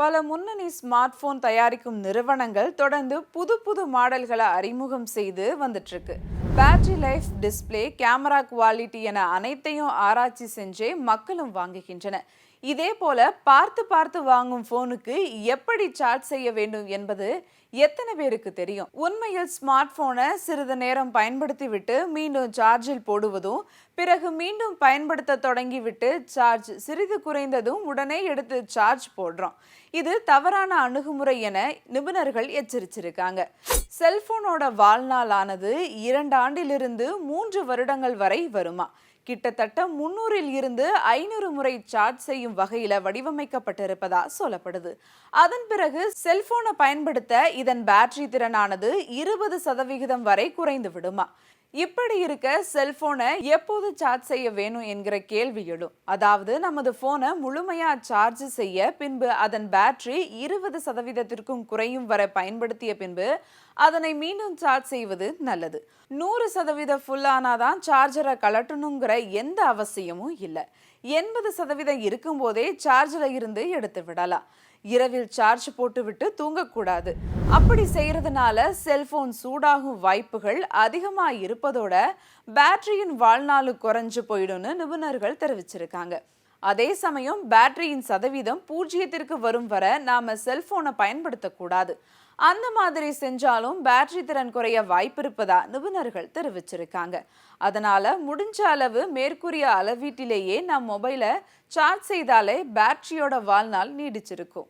பல முன்னணி smart phone தயாரிக்கும் நிறுவனங்கள் தொடர்ந்து புது புது மாடல்களை அறிமுகம் செய்து வந்துட்டு இருக்கு. Battery life, display, camera quality என அனைத்தையும் ஆராய்ச்சி செஞ்சே மக்களும் வாங்குகின்றனர். இதே போல பார்த்து பார்த்து வாங்கும் போனுக்கு எப்படி சார்ஜ் செய்ய வேண்டும் என்பது எத்தனை பேருக்கு தெரியும்? உண்மையில் ஸ்மார்ட் போனை சிறிது நேரம் பயன்படுத்தி விட்டு மீண்டும் சார்ஜில் போடுவதும், பிறகு மீண்டும் பயன்படுத்த தொடங்கிவிட்டு சார்ஜ் சிறிது குறைந்ததும் உடனே எடுத்து சார்ஜ் போடுறோம். இது தவறான அணுகுமுறை என நிபுணர்கள் எச்சரிச்சிருக்காங்க. செல்போனோட வாழ்நாளானது 2 ஆண்டிலிருந்து 3 வருடங்கள் வரை வருமா. கிட்டத்தட்ட 300 இருந்து 500 முறை சார்ஜ் செய்யும் வகையில வடிவமைக்கப்பட்டிருப்பதா சொல்லப்படுது. அதன் பிறகு செல்போனை பயன்படுத்த இதன் பேட்டரி திறனானது 20% வரை குறைந்து விடுமா. இப்படி இருக்க செல்போனை எப்போது சார்ஜ் செய்ய வேணும் என்கிற கேள்வி எழும். அதாவது நமது போனை முழுமையா சார்ஜ் செய்ய பின்பு அதன் பேட்டரி 20%க்கும் குறையும் வரை பயன்படுத்திய பின்பு அதனை மீண்டும் சார்ஜ் செய்வது நல்லது. 100% ஃபுல் ஆனாதான் சார்ஜரை கலட்டணுங்கிற எந்த அவசியமும் இல்லை. 80% இருக்கும் போதே சார்ஜில் இருந்து எடுத்து விடலாம். இரவில் சார்ஜ் போட்டுவிட்டு தூங்கக்கூடாது. அப்படி செய்யறதுனால செல்போன் சூடாகும் வாய்ப்புகள் அதிகமா இருப்பதோட பேட்டரியின் வாழ்நாள் குறைஞ்சு போயிடும்னு நிபுணர்கள் தெரிவிச்சிருக்காங்க. அதே சமயம் பேட்டரியின் சதவீதம் 0க்கு வரும் வரை நாம செல்போனை பயன்படுத்தக்கூடாது. அந்த மாதிரி செஞ்சாலும் பேட்டரி திறன் குறைய வாய்ப்பிருப்பதா நிபுணர்கள் தெரிவிச்சிருக்காங்க. அதனால முடிஞ்ச அளவு மேற்கூறிய அளவீட்டிலேயே நம் மொபைலை சார்ஜ் செய்தாலே பேட்டரியோட வாழ்நாள் நீடிச்சிருக்கும்.